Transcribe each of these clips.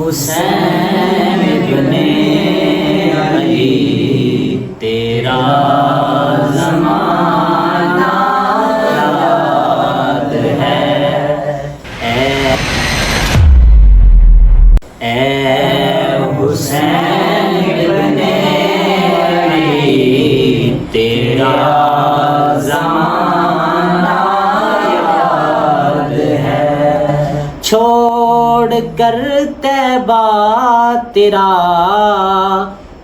حسین ابن علی تیرا زمانہ یاد ہے، اے حسین ابن علی تیرا زمانہ یاد ہے، چھوڑ کر طیبہ تیرا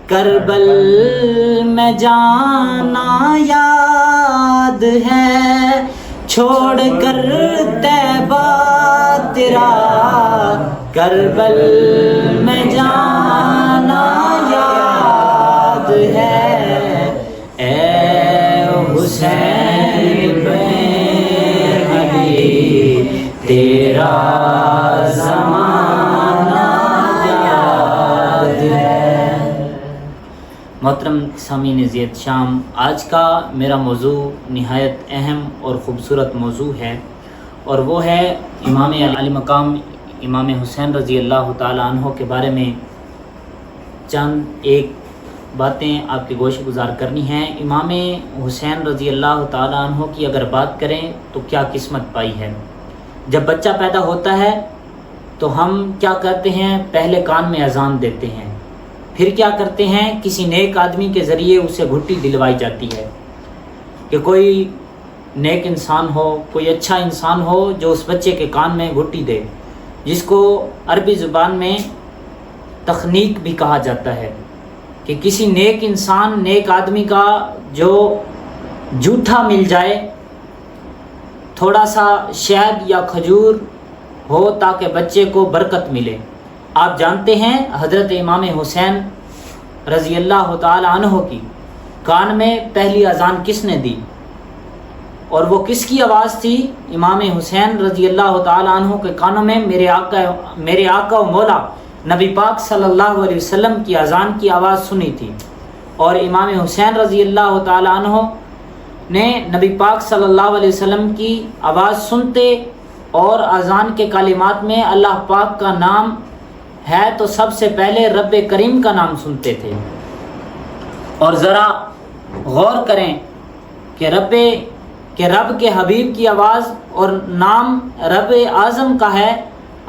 کربل میں جانا یاد ہے، چھوڑ کر طیبہ تیرا کربل میں جانا یاد ہے، اے حسین بن علی تیرا زمانہ یاد ہے۔ محترم سامعین زیت شام، آج کا میرا موضوع نہایت اہم اور خوبصورت موضوع ہے، اور وہ ہے امام علی مقام امام حسین رضی اللہ تعالیٰ عنہ کے بارے میں چند ایک باتیں آپ کی گوش گزار کرنی ہیں۔ امام حسین رضی اللہ تعالیٰ عنہ کی اگر بات کریں تو کیا قسمت پائی ہے۔ جب بچہ پیدا ہوتا ہے تو ہم کیا کرتے ہیں، پہلے کان میں اذان دیتے ہیں، پھر کیا کرتے ہیں، کسی نیک آدمی کے ذریعے اسے گھٹی دلوائی جاتی ہے کہ کوئی نیک انسان ہو، کوئی اچھا انسان ہو جو اس بچے کے کان میں گھٹی دے، جس کو عربی زبان میں تخنیق بھی کہا جاتا ہے، کہ کسی نیک انسان، نیک آدمی کا جو جوٹھا مل جائے، تھوڑا سا شہد یا کھجور ہو تاکہ بچے کو برکت ملے۔ آپ جانتے ہیں حضرت امام حسین رضی اللہ تعالی عنہ کی کان میں پہلی اذان کس نے دی، اور وہ کس کی آواز تھی؟ امام حسین رضی اللہ تعالی عنہ کے کانوں میں میرے آقا و مولا نبی پاک صلی اللہ علیہ وسلم کی اذان کی آواز سنی تھی، اور امام حسین رضی اللہ تعالی عنہ نے نبی پاک صلی اللہ علیہ وسلم کی آواز سنتے اور اذان کے کلمات میں اللہ پاک کا نام ہے تو سب سے پہلے رب کریم کا نام سنتے تھے۔ اور ذرا غور کریں کہ رب کے حبیب کی آواز اور نام رب اعظم کا ہے،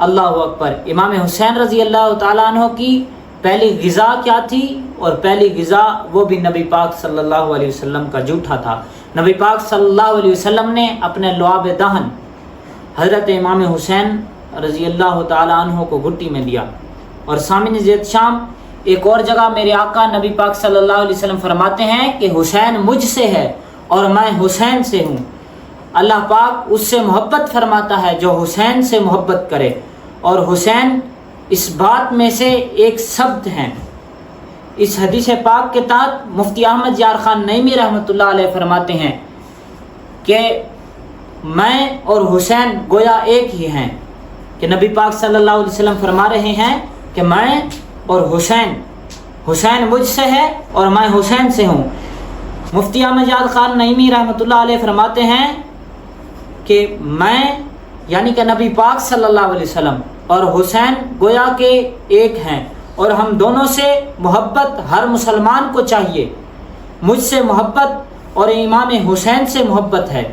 اللہ اکبر۔ امام حسین رضی اللہ تعالیٰ عنہ کی پہلی غذا کیا تھی؟ اور پہلی غذا وہ بھی نبی پاک صلی اللہ علیہ وسلم کا جوٹھا تھا۔ نبی پاک صلی اللہ علیہ وسلم نے اپنے لعاب دہن حضرت امام حسین رضی اللہ تعالیٰ عنہ کو گھٹی میں دیا۔ اور سامعین زیت شام، ایک اور جگہ میرے آقا نبی پاک صلی اللہ علیہ وسلم فرماتے ہیں کہ حسین مجھ سے ہے اور میں حسین سے ہوں۔ اللہ پاک اس سے محبت فرماتا ہے جو حسین سے محبت کرے، اور حسین اس بات میں سے ایک شبد ہیں۔ اس حدیث پاک کے تحت مفتی احمد یار خان نعیمی رحمۃ اللہ علیہ فرماتے ہیں کہ میں اور حسین گویا ایک ہی ہیں، کہ نبی پاک صلی اللہ علیہ وسلم فرما رہے ہیں کہ میں اور حسین مجھ سے ہے اور میں حسین سے ہوں۔ مفتی احمد یار خان نعیمی رحمۃ اللہ علیہ فرماتے ہیں کہ میں یعنی کہ نبی پاک صلی اللہ علیہ وسلم اور حسین گویا کے ایک ہیں، اور ہم دونوں سے محبت ہر مسلمان کو چاہیے۔ مجھ سے محبت اور امام حسین سے محبت ہے۔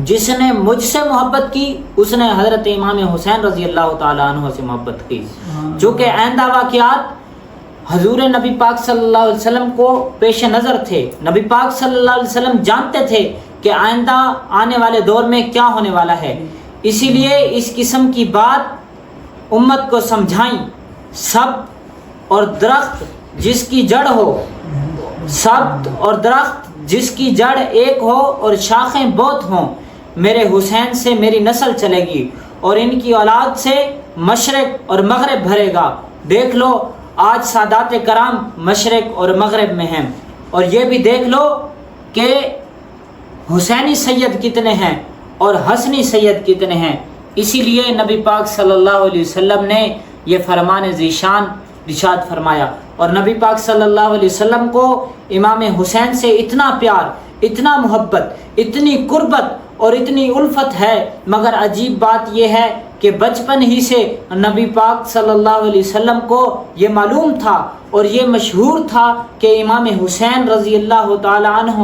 جس نے مجھ سے محبت کی اس نے حضرت امام حسین رضی اللہ تعالیٰ عنہ سے محبت کی، جو کہ آئندہ واقعات حضور نبی پاک صلی اللہ علیہ وسلم کو پیش نظر تھے۔ نبی پاک صلی اللہ علیہ وسلم جانتے تھے کہ آئندہ آنے والے دور میں کیا ہونے والا ہے، اسی لیے اس قسم کی بات امت کو سمجھائیں۔ سب اور درخت جس کی جڑ ہو، سب اور درخت جس کی جڑ ایک ہو اور شاخیں بہت ہوں، میرے حسین سے میری نسل چلے گی اور ان کی اولاد سے مشرق اور مغرب بھرے گا۔ دیکھ لو آج سادات کرام مشرق اور مغرب میں ہیں، اور یہ بھی دیکھ لو کہ حسینی سید کتنے ہیں اور حسنی سید کتنے ہیں۔ اسی لیے نبی پاک صلی اللہ علیہ وسلم نے یہ فرمان ذیشان ارشاد فرمایا، اور نبی پاک صلی اللہ علیہ وسلم کو امام حسین سے اتنا پیار، اتنا محبت، اتنی قربت اور اتنی الفت ہے، مگر عجیب بات یہ ہے کہ بچپن ہی سے نبی پاک صلی اللہ علیہ وسلم کو یہ معلوم تھا اور یہ مشہور تھا کہ امام حسین رضی اللہ تعالی عنہ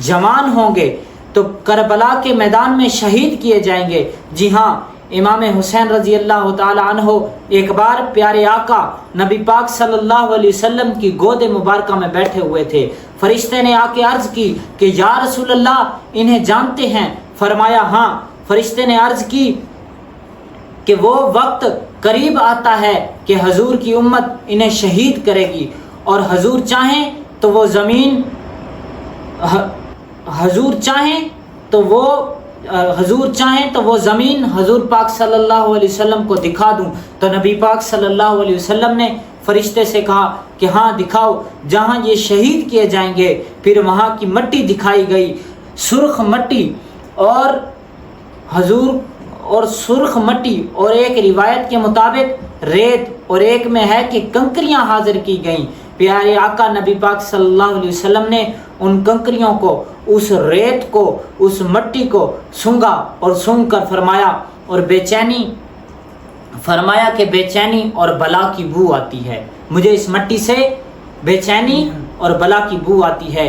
جوان ہوں گے تو کربلا کے میدان میں شہید کیے جائیں گے۔ جی ہاں، امام حسین رضی اللہ تعالی عنہ ایک بار پیارے آقا نبی پاک صلی اللہ علیہ وسلم کی گود مبارکہ میں بیٹھے ہوئے تھے۔ فرشتے نے آ کے عرض کی کہ یا رسول اللہ انہیں جانتے ہیں؟ فرمایا ہاں۔ فرشتے نے عرض کی کہ وہ وقت قریب آتا ہے کہ حضور کی امت انہیں شہید کرے گی، اور حضور چاہیں تو وہ زمین حضور پاک صلی اللہ علیہ وسلم کو دکھا دوں۔ تو نبی پاک صلی اللہ علیہ وسلم نے فرشتے سے کہا کہ ہاں دکھاؤ، جہاں یہ شہید کیے جائیں گے۔ پھر وہاں کی مٹی دکھائی گئی، سرخ مٹی اور سرخ مٹی، اور ایک روایت کے مطابق ریت، اور ایک میں ہے کہ کنکریاں حاضر کی گئیں۔ پیارے آقا نبی پاک صلی اللہ علیہ وسلم نے ان کنکریوں کو، اس ریت کو، اس مٹی کو سونگا، اور سونگ کر فرمایا کہ بے چینی اور بلا کی بو آتی ہے، مجھے اس مٹی سے بے چینی اور بلا کی بو آتی ہے۔